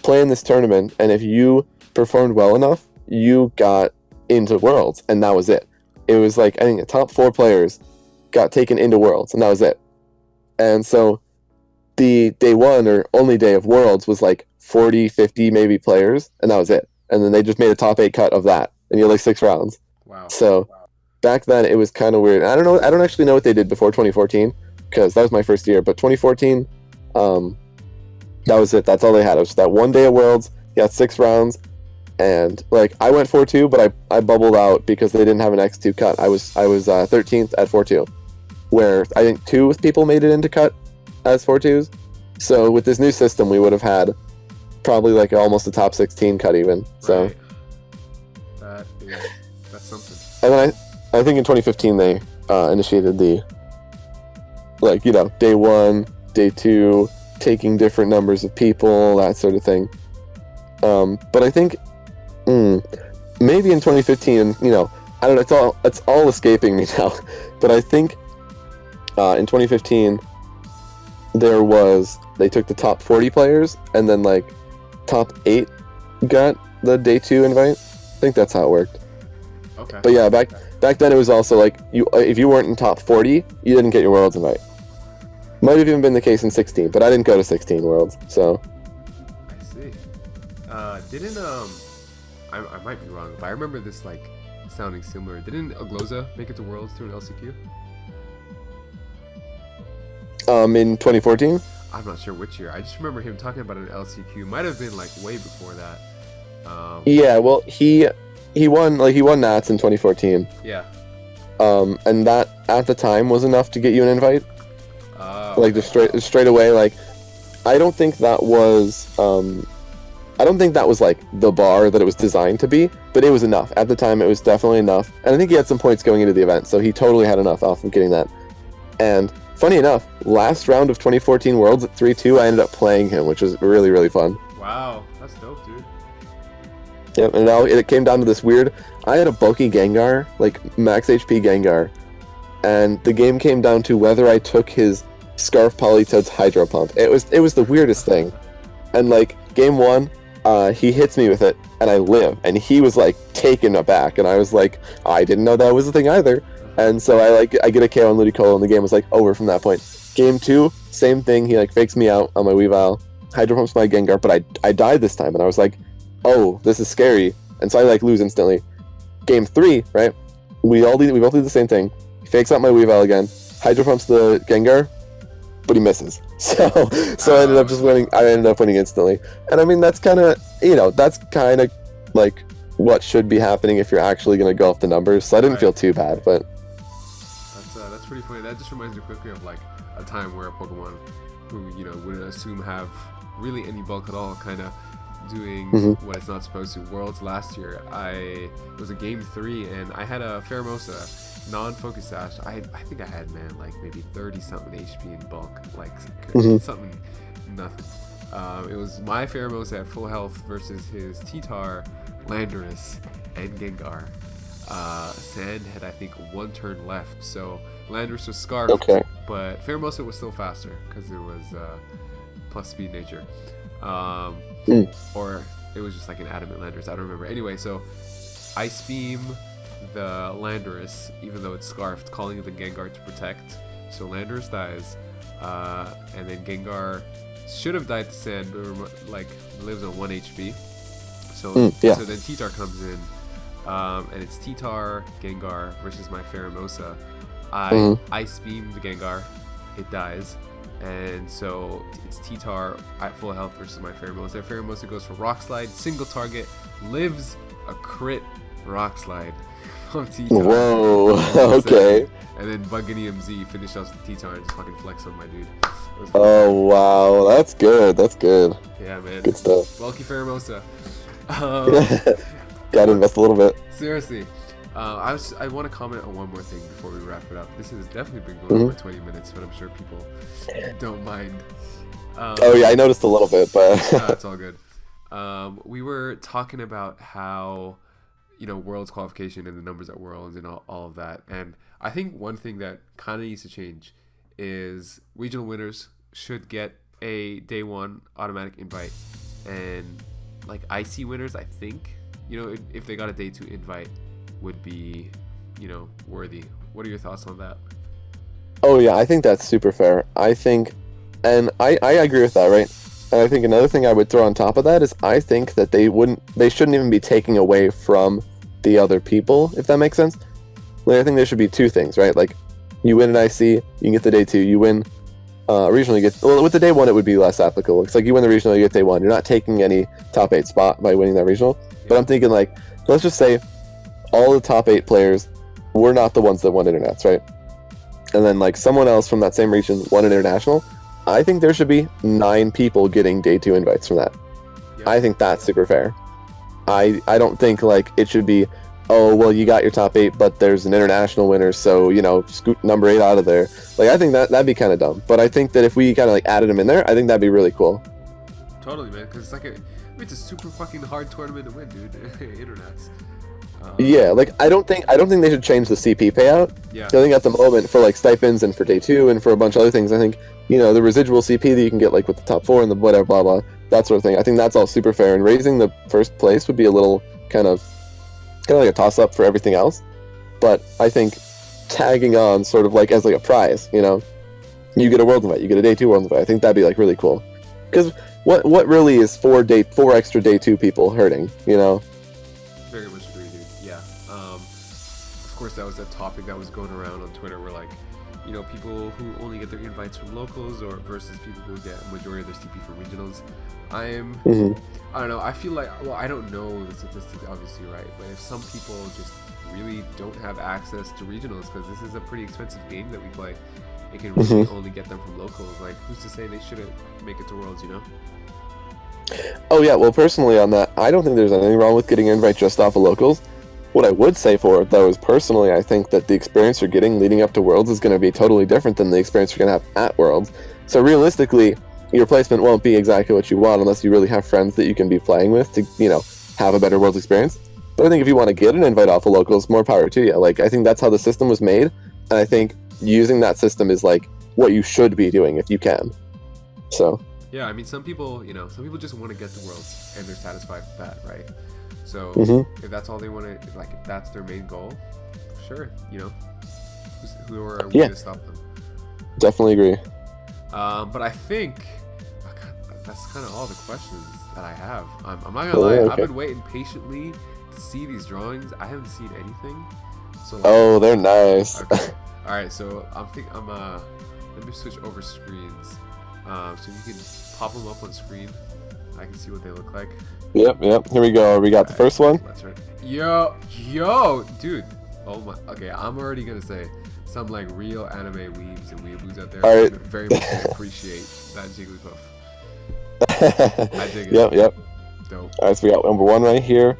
play in this tournament, and if you performed well enough, you got into Worlds, and that was it. It was like, I think the top 4 players got taken into Worlds, and that was it. And so the day 1 or only day of Worlds was like 40, 50 maybe players, and that was it. And then they just made a top 8 cut of that, and you had like 6 rounds. Wow. So back then it was kind of weird. I don't actually know what they did before 2014, because that was my first year. But 2014, that was it. That's all they had. It was that one day of Worlds. You got 6 rounds, and like I went 4-2, but I bubbled out because they didn't have an X2 cut. I was 13th at 4-2, where I think 2 people made it into cut as 4-2s. So with this new system, we would have had probably like almost a top 16 cut even. So right. That's something. And then I think in 2015 they initiated the day 1, day 2, taking different numbers of people, that sort of thing. But I think maybe in 2015, I don't know, it's all escaping me now. But I think in 2015 they took the top 40 players, and then like top 8 got the day 2 invite. I think that's how it worked. Okay. But yeah, back then it was also like if you weren't in top 40, you didn't get your Worlds invite. Might have even been the case in 16, but I didn't go to 16 Worlds, so. I see. Didn't I might be wrong, but I remember this like sounding similar. Didn't Agloza make it to Worlds through an LCQ? In 2014? I'm not sure which year. I just remember him talking about an LCQ. Might have been like way before that. Yeah, well, he won Nats in 2014. Yeah. And that at the time was enough to get you an invite. Like just straight away. Like, I don't think that was like the bar that it was designed to be, but it was enough at the time. It was definitely enough, and I think he had some points going into the event, so he totally had enough off of getting that. And funny enough, last round of 2014 Worlds at 3-2, I ended up playing him, which was really, really fun. Wow, that's dope, dude. Yep, and now it came down to this weird. I had a bulky Gengar, like max HP Gengar, and the game came down to whether I took his Scarf Politoed's Hydro Pump. It was the weirdest thing, and like game 1, he hits me with it, and I live, and he was like taken aback, and I was like, I didn't know that was a thing either. And so I get a KO on Ludicolo, and the game was like over from that point. Game 2, same thing. He like fakes me out on my Weavile, Hydro Pumps my Gengar, but I died this time, and I was like, oh, this is scary, and so I like lose instantly. Game 3, right? We both do the same thing. He fakes out my Weavile again, Hydro Pumps the Gengar, but he misses. So I ended up just winning. I ended up winning instantly, and I mean that's kind of like what should be happening if you're actually going to go off the numbers. So I didn't feel too bad, but that's pretty funny. That just reminds me quickly of like a time where a Pokemon who wouldn't assume have really any bulk at all, kind of doing what it's not supposed to. Worlds last year, it was a game 3, and I had a Pheromosa non-focus sash. I think I had like maybe 30 something HP in bulk, like something nothing. It was my Pheromosa at full health versus his T-Tar, Landorus, and Gengar. Sand had, I think, one turn left, so Landorus was scarfed, Okay. but Pheromosa was still faster because it was plus speed nature. Or it was just like an adamant Landorus, I don't remember. Anyway, so Ice Beam the Landorus, even though it's scarfed, calling it the Gengar to protect. So Landorus dies, and then Gengar should have died to Sand, but like lives on 1 HP. So so then T-Tar comes in, and it's T-Tar, Gengar versus my Pheromosa. I Ice Beam the Gengar, it dies, and so it's T-Tar at full health versus my Pheromosa. Pheromosa goes for Rock Slide, single target, lives a crit Rock Slide from T-Tar. Whoa, okay. And then Buggany MZ finished off the T-Tar and just fucking flex on my dude. Oh wow, that's good. That's good. Yeah, man. Good stuff. Welcome Pheromosa. Gotta invest a little bit. Seriously. I want to comment on one more thing before we wrap it up. This has definitely been going over 20 minutes, but I'm sure people don't mind. Oh yeah, I noticed a little bit, but it's all good. We were talking about how, Worlds qualification and the numbers at Worlds and all of that. And I think one thing that kind of needs to change is regional winners should get a day one automatic invite. And like IC winners, I think, if they got a day two invite, would be, worthy. What are your thoughts on that? Oh yeah, I think that's super fair. I think, and I agree with that, right? And I think another thing I would throw on top of that is I think that they shouldn't even be taking away from the other people, if that makes sense. Like, I think there should be two things, right? Like, you win an IC, you can get the day two. You win regional, you get, well, with the day one it would be less applicable. It's like you win the regional, you get day one. You're not taking any top 8 spot by winning that regional. But I'm thinking, like, let's just say all the top 8 players were not the ones that won internets, right? And then like someone else from that same region won an international. I think there should be 9 people getting day 2 invites from that. Yep. I think that's super fair. I don't think like it should be, oh well, you got your top 8, but there's an international winner, so scoot number 8 out of there. Like, I think that'd be kind of dumb. But I think that if we kind of like added them in there, I think that'd be really cool. Totally, man, because it's like it's a super fucking hard tournament to win, dude. Internets. Yeah, like I don't think they should change the CP payout. Yeah. I think at the moment for like stipends and for day 2 and for a bunch of other things, I think the residual CP that you can get like with the top 4 and the whatever blah blah, that sort of thing. I think that's all super fair, and raising the first place would be a little kind of like a toss up for everything else. But I think tagging on sort of like as like a prize, you get a world invite, you get a day 2 world invite. I think that'd be like really cool. Because what really is 4 extra day 2 people hurting, Very much agree, dude. Yeah. Of course, that was a topic that was going around on Twitter where, like, people who only get their invites from locals or versus people who get a majority of their CP from regionals. I don't know. I feel like, well, I don't know the statistics, obviously, right? But if some people just really don't have access to regionals because this is a pretty expensive game that we play, it can really only get them from locals. Like, who's to say they shouldn't make it to Worlds, Oh yeah, well personally on that, I don't think there's anything wrong with getting an invite just off of locals. What I would say for it though is personally I think that the experience you're getting leading up to Worlds is going to be totally different than the experience you're going to have at Worlds. So realistically, your placement won't be exactly what you want unless you really have friends that you can be playing with to, have a better Worlds experience. But I think if you want to get an invite off of locals, more power to you. Like, I think that's how the system was made, and I think using that system is like what you should be doing if you can. So yeah, I mean, some people just want to get to Worlds and they're satisfied with that, right? So if that's all they want to, like, if that's their main goal, sure, who are we to stop them? Definitely agree. But I think that's kind of all the questions that I have. I'm not gonna lie, I've been waiting patiently to see these drawings. I haven't seen anything. So like, they're nice. Okay. All right, so let me switch over screens. So you can pop them up on screen. I can see what they look like. Yep. Here we go. We got the first one. That's right. Yo, dude. Oh my. Okay, I'm already gonna say some like real anime weebs and weeaboos out there. All right. Very much appreciate that Jigglypuff. I dig it. Yep. Dope. All right, so we got number 1 right here.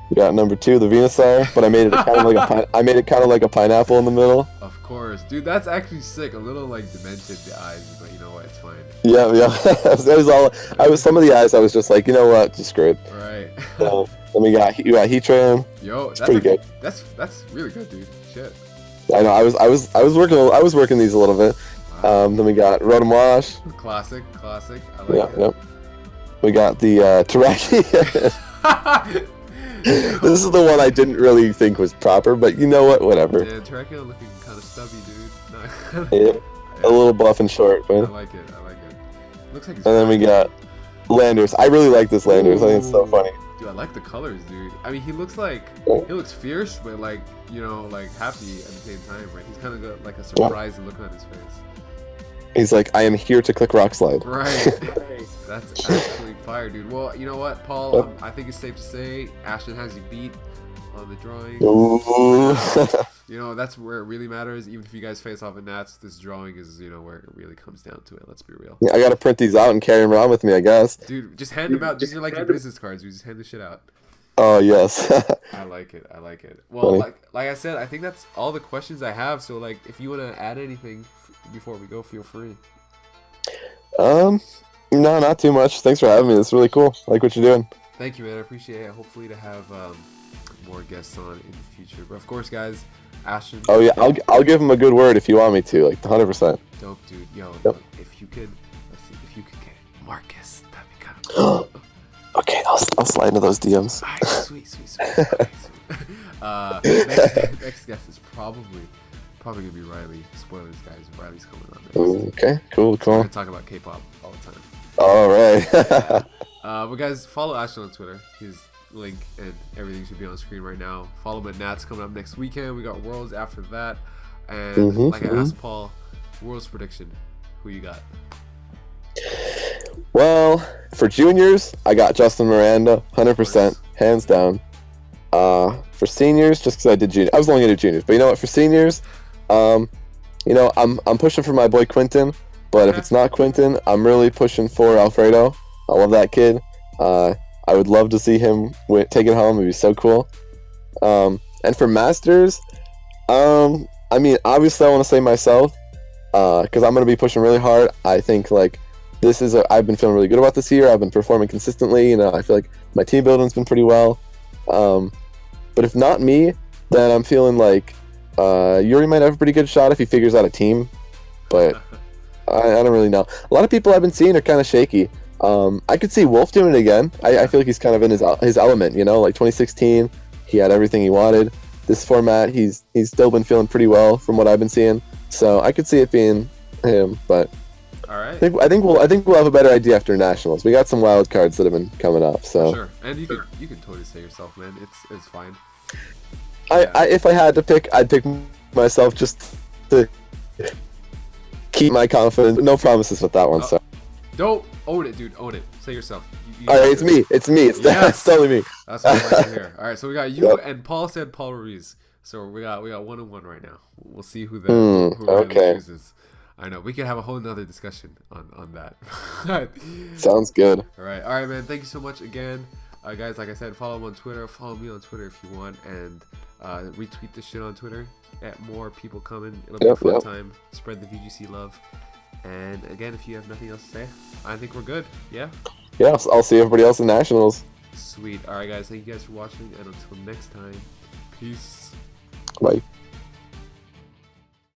We got number 2, the Venusaur, but I made it kind of like a pineapple in the middle. Of course, dude. That's actually sick. A little like demented the eyes, but you know what? It's fine. Yeah. Some of the eyes. I was just like, you know what? Just screw it. Right. Then we got Heatran. Yo, it's pretty good. That's really good, dude. Shit. I know. I was working these a little bit. Wow. Then we got Rotom Wash. Classic. I like it. Yep. We got the Teraki. This is the one I didn't really think was proper, but you know what? Whatever. Yeah, Teraki looking kind of stubby, dude. No. Yeah, a little buff and short, I but. like it. Looks like. And then we got Landers. I really like this Landers. I think it's so funny. Dude, I like the colors, dude. I mean, he looks fierce, but like, you know, like happy at the same time, right? He's kind of got like a surprised look on his face. He's like, I am here to click Rock Slide. Right. That's actually fire, dude. Well, you know what, Paul? I think it's safe to say Ashton has you beat on the drawing. Ooh. You know, that's where it really matters. Even if you guys face off in Nats, this drawing is, you know, where it really comes down to it. Let's be real. I gotta print these out and carry them around with me, I guess. Dude, just hand them out. Just like your business cards. You just hand the shit out. Oh, yes. I like it. Well, like I said, I think that's all the questions I have. So, like, if you want to add anything before we go, feel free. No, not too much. Thanks for having me. It's really cool. I like what you're doing. Thank you, man. I appreciate it. Hopefully to have more guests on in the future. But of course, guys, Ashton. Oh yeah, I'll give him a good word if you want me to, like 100%. Dope, dude. Yo, Yep. look, if you could get Marcus, that'd be kind of cool. Okay, I'll slide into those DMs. All right, sweet. Next guest is probably gonna be Riley. Spoilers, guys. Riley's coming on next. Okay, cool. We're gonna talk about K-pop all the time. All right. But guys, follow Ashton on Twitter. His link and everything should be on screen right now. Follow him at Nats coming up next weekend. We got Worlds after that. And I asked Paul, Worlds prediction. Who you got? Well, for juniors, I got Justin Miranda, 100%, hands down. For seniors, just because I did juniors, I was only gonna do juniors, but you know what? For seniors, you know, I'm pushing for my boy Quinton, but if it's not Quinton, I'm really pushing for Alfredo. I love that kid. I would love to see him take it home. It'd be so cool. And for masters, I mean, obviously I want to say myself, because I'm gonna be pushing really hard. I think like I've been feeling really good about this year. I've been performing consistently. You know, I feel like my team building's been pretty well. But if not me, then I'm feeling like Yuri might have a pretty good shot if he figures out a team. But I don't really know. A lot of people I've been seeing are kind of shaky. I could see Wolf doing it again. I feel like he's kind of in his element. You know, like 2016, he had everything he wanted. This format, he's still been feeling pretty well from what I've been seeing. So I could see it being him, but. All right. I think we'll have a better idea after nationals. We got some wild cards that have been coming up. So sure, and you can totally say yourself, man. It's fine. If I had to pick, I'd pick myself just to keep my confidence. No promises with that one. So don't own it, dude. Own it. Say yourself. All right, it's me. It's Yes. totally me. That's what I like to hear. All right, so we got you and Paul said Paul Ruiz. So we got 1-1 right now. We'll see who really chooses. I know we can have a whole nother discussion on that. Sounds good. All right, man. Thank you so much again, guys. Like I said, follow him on Twitter. Follow me on Twitter if you want, and retweet this shit on Twitter. Get more people coming. It'll be a fun time. Spread the VGC love. And again, if you have nothing else to say, I think we're good. Yeah. Yeah. I'll see everybody else in nationals. Sweet. All right, guys. Thank you guys for watching, and until next time, peace. Bye.